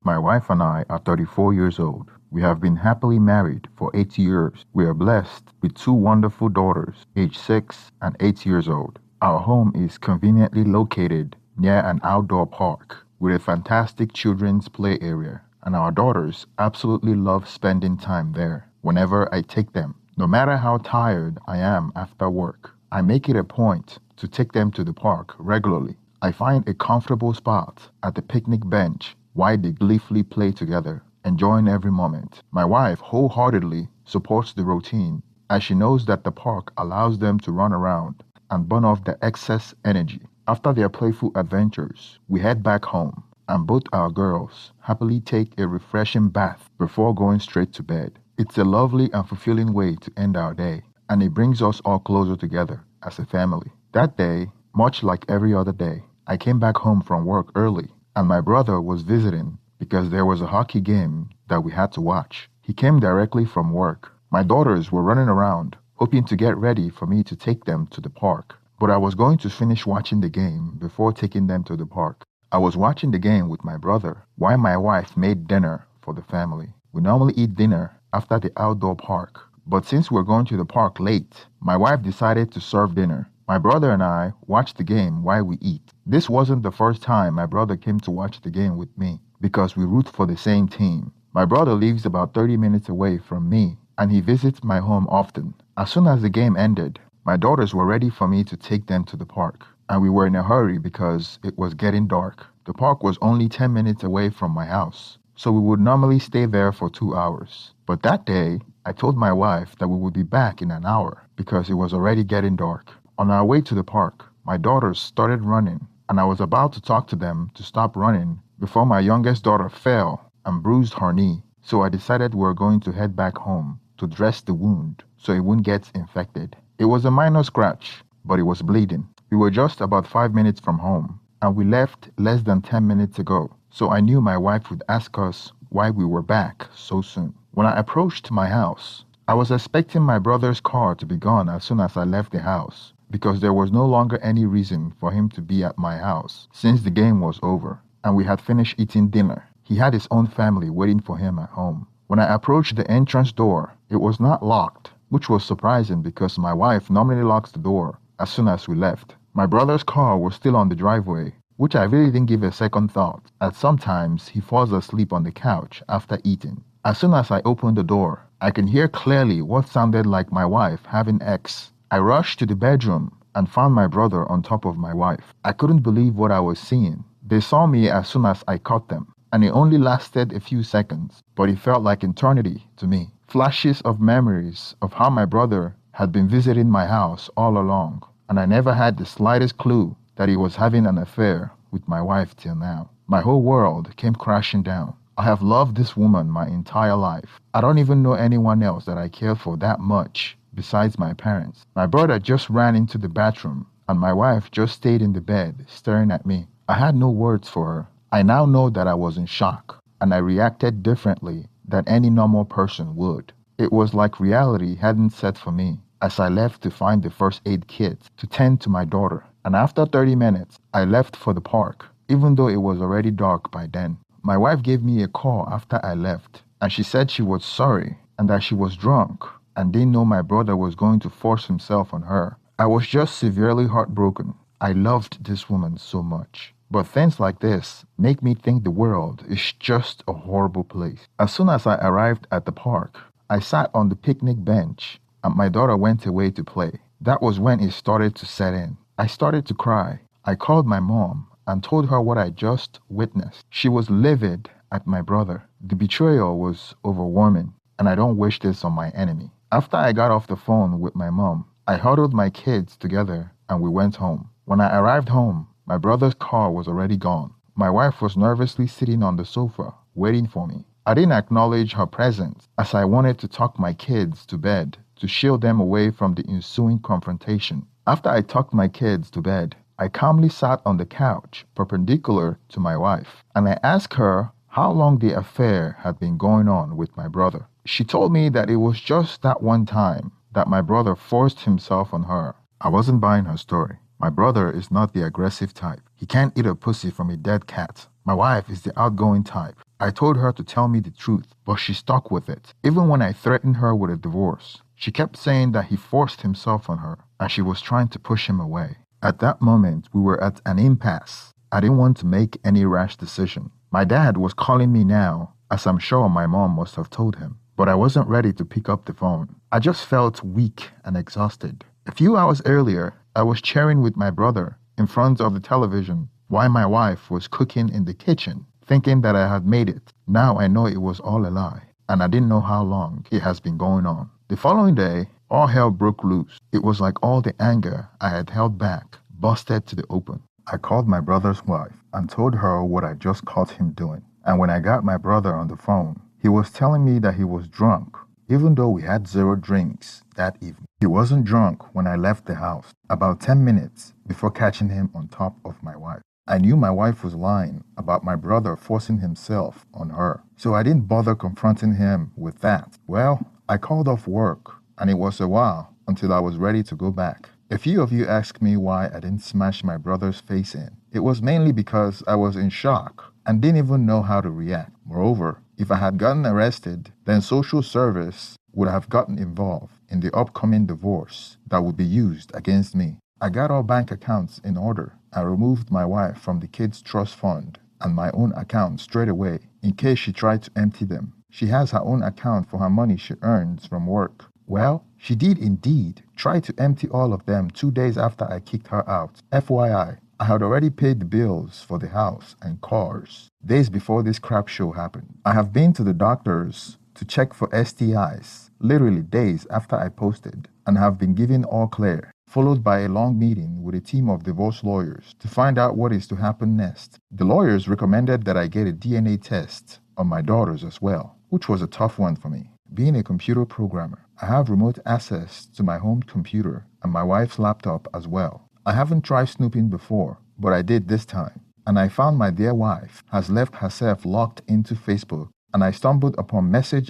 My wife and I are 34 years old. We have been happily married for 8 years. We are blessed with two wonderful daughters, aged 6 and 8 years old. Our home is conveniently located near an outdoor park with a fantastic children's play area, and our daughters absolutely love spending time there whenever I take them. No matter how tired I am after work, I make it a point to take them to the park regularly. I find a comfortable spot at the picnic bench while they gleefully play together, enjoying every moment. My wife wholeheartedly supports the routine as she knows that the park allows them to run around and burn off the excess energy. After their playful adventures, we head back home, and both our girls happily take a refreshing bath before going straight to bed. It's a lovely and fulfilling way to end our day, and it brings us all closer together as a family. That day, much like every other day, I came back home from work early, and my brother was visiting because there was a hockey game that we had to watch. He came directly from work. My daughters were running around, hoping to get ready for me to take them to the park, but I was going to finish watching the game before taking them to the park. I was watching the game with my brother while my wife made dinner for the family. We normally eat dinner after the outdoor park, but since we're going to the park late, my wife decided to serve dinner. My brother and I watched the game while we eat. This wasn't the first time my brother came to watch the game with me because we root for the same team. My brother lives about 30 minutes away from me and he visits my home often. As soon as the game ended, my daughters were ready for me to take them to the park, and we were in a hurry because it was getting dark. The park was only 10 minutes away from my house, so we would normally stay there for 2 hours. But that day, I told my wife that we would be back in an hour because it was already getting dark. On our way to the park, my daughters started running, and I was about to talk to them to stop running before my youngest daughter fell and bruised her knee. So I decided we were going to head back home to dress the wound so it wouldn't get infected. It was a minor scratch, but it was bleeding. We were just about 5 minutes from home, and we left less than 10 minutes ago, so I knew my wife would ask us why we were back so soon. When I approached my house, I was expecting my brother's car to be gone as soon as I left the house, because there was no longer any reason for him to be at my house since the game was over and we had finished eating dinner. He had his own family waiting for him at home. When I approached the entrance door, it was not locked, which was surprising because my wife normally locks the door as soon as we left. My brother's car was still on the driveway, which I really didn't give a second thought, as sometimes he falls asleep on the couch after eating. As soon as I opened the door, I can hear clearly what sounded like my wife having sex. I rushed to the bedroom and found my brother on top of my wife. I couldn't believe what I was seeing. They saw me as soon as I caught them, and it only lasted a few seconds, but it felt like eternity to me. Flashes of memories of how my brother had been visiting my house all along, and I never had the slightest clue that he was having an affair with my wife till now. My whole world came crashing down. I have loved this woman my entire life. I don't even know anyone else that I care for that much besides my parents. My brother just ran into the bathroom, and my wife just stayed in the bed staring at me. I had no words for her. I now know that I was in shock, and I reacted differently than any normal person would. It was like reality hadn't set for me as I left to find the first aid kit to tend to my daughter. And after 30 minutes, I left for the park, even though it was already dark by then. My wife gave me a call after I left, and she said she was sorry and that she was drunk and didn't know my brother was going to force himself on her. I was just severely heartbroken. I loved this woman so much. But things like this make me think the world is just a horrible place. As soon as I arrived at the park, I sat on the picnic bench and my daughter went away to play. That was when it started to set in. I started to cry. I called my mom and told her what I just witnessed. She was livid at my brother. The betrayal was overwhelming, and I don't wish this on my enemy. After I got off the phone with my mom, I huddled my kids together and we went home. When I arrived home, my brother's car was already gone. My wife was nervously sitting on the sofa, waiting for me. I didn't acknowledge her presence as I wanted to tuck my kids to bed to shield them away from the ensuing confrontation. After I tucked my kids to bed, I calmly sat on the couch, perpendicular to my wife, and I asked her how long the affair had been going on with my brother. She told me that it was just that one time that my brother forced himself on her. I wasn't buying her story. My brother is not the aggressive type. He can't eat a pussy from a dead cat. My wife is the outgoing type. I told her to tell me the truth, but she stuck with it. Even when I threatened her with a divorce, she kept saying that he forced himself on her and she was trying to push him away. At that moment, we were at an impasse. I didn't want to make any rash decision. My dad was calling me now, as I'm sure my mom must have told him, but I wasn't ready to pick up the phone. I just felt weak and exhausted. A few hours earlier, I was cheering with my brother in front of the television while my wife was cooking in the kitchen, thinking that I had made it. Now I know it was all a lie, and I didn't know how long it has been going on. The following day, all hell broke loose. It was like all the anger I had held back busted to the open. I called my brother's wife and told her what I just caught him doing. And when I got my brother on the phone, he was telling me that he was drunk, even though we had 0 drinks that evening. He wasn't drunk when I left the house, about 10 minutes before catching him on top of my wife. I knew my wife was lying about my brother forcing himself on her, so I didn't bother confronting him with that. Well, I called off work, and it was a while until I was ready to go back. A few of you asked me why I didn't smash my brother's face in. It was mainly because I was in shock and didn't even know how to react. Moreover, if I had gotten arrested, then social service would have gotten involved in the upcoming divorce that would be used against me. I got all bank accounts in order. I removed my wife from the kids' trust fund and my own account straight away in case she tried to empty them. She has her own account for her money she earns from work. Well, she did indeed try to empty all of them 2 days after I kicked her out. FYI, I had already paid the bills for the house and cars days before this crap show happened. I have been to the doctors to check for STIs literally days after I posted and have been given all clear, followed by a long meeting with a team of divorce lawyers to find out what is to happen next. The lawyers recommended that I get a DNA test on my daughters as well, which was a tough one for me. Being a computer programmer, I have remote access to my home computer and my wife's laptop as well. I haven't tried snooping before, but I did this time, and I found my dear wife has left herself locked into Facebook, and I stumbled upon message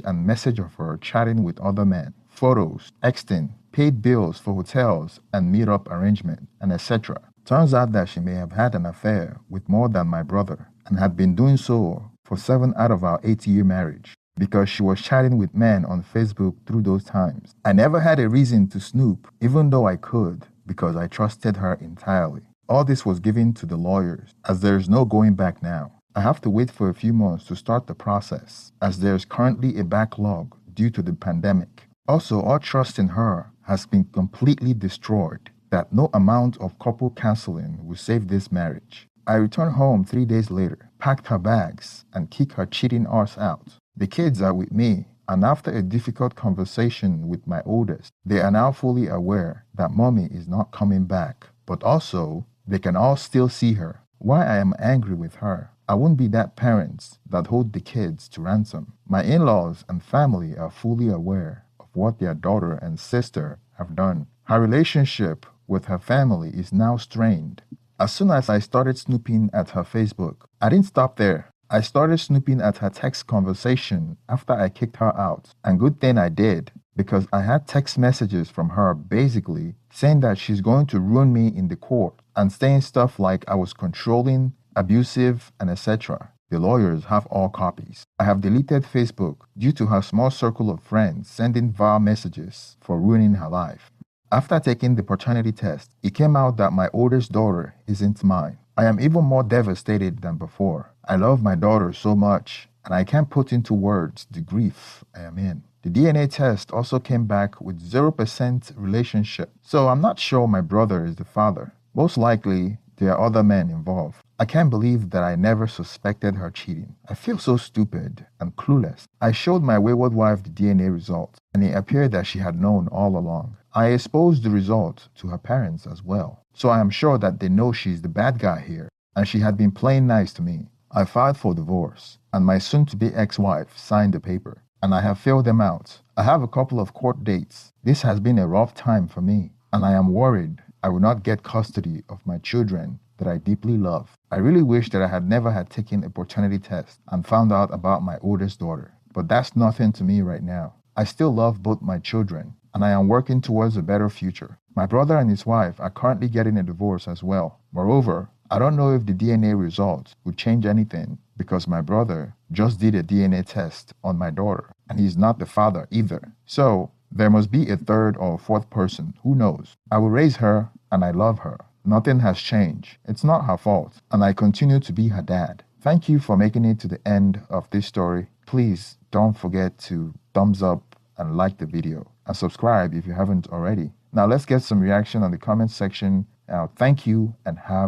of her chatting with other men, photos, texting, paid bills for hotels and meet-up arrangement, and etc. Turns out that she may have had an affair with more than my brother, and had been doing so for 7 out of our 8-year marriage, because she was chatting with men on Facebook through those times. I never had a reason to snoop, even though I could, because I trusted her entirely. All this was given to the lawyers, as there is no going back now. I have to wait for a few months to start the process, as there is currently a backlog due to the pandemic. Also, all trust in her has been completely destroyed, that no amount of couple counseling will save this marriage. I returned home 3 days later, packed her bags, and kicked her cheating arse out. The kids are with me, and after a difficult conversation with my oldest, they are now fully aware that mommy is not coming back, but also they can all still see her. Why I am angry with her, I won't be that parents that hold the kids to ransom. My in-laws and family are fully aware of what their daughter and sister have done. Her relationship with her family is now strained. As soon as I started snooping at her Facebook, I didn't stop there. I started snooping at her text conversation after I kicked her out. And good thing I did, because I had text messages from her basically saying that she's going to ruin me in the court and saying stuff like I was controlling, abusive, and etc. The lawyers have all copies. I have deleted Facebook due to her small circle of friends sending vile messages for ruining her life. After taking the paternity test, it came out that my oldest daughter isn't mine. I am even more devastated than before. I love my daughter so much, and I can't put into words the grief I am in. The DNA test also came back with 0% relationship, so I'm not sure my brother is the father. Most likely, there are other men involved. I can't believe that I never suspected her cheating. I feel so stupid and clueless. I showed my wayward wife the DNA results, and it appeared that she had known all along. I exposed the result to her parents as well, so I am sure that they know she's the bad guy here, and she had been playing nice to me. I filed for divorce, and my soon-to-be ex-wife signed the paper, and I have filled them out. I have a couple of court dates. This has been a rough time for me, and I am worried I will not get custody of my children that I deeply love. I really wish that I had never had taken a paternity test and found out about my oldest daughter, but that's nothing to me right now. I still love both my children, and I am working towards a better future. My brother and his wife are currently getting a divorce as well. Moreover, I don't know if the DNA results would change anything because my brother just did a DNA test on my daughter and he's not the father either. So there must be a third or fourth person. Who knows? I will raise her and I love her. Nothing has changed. It's not her fault. And I continue to be her dad. Thank you for making it to the end of this story. Please don't forget to thumbs up and like the video and subscribe if you haven't already. Now let's get some reaction on the comment section. Thank you and have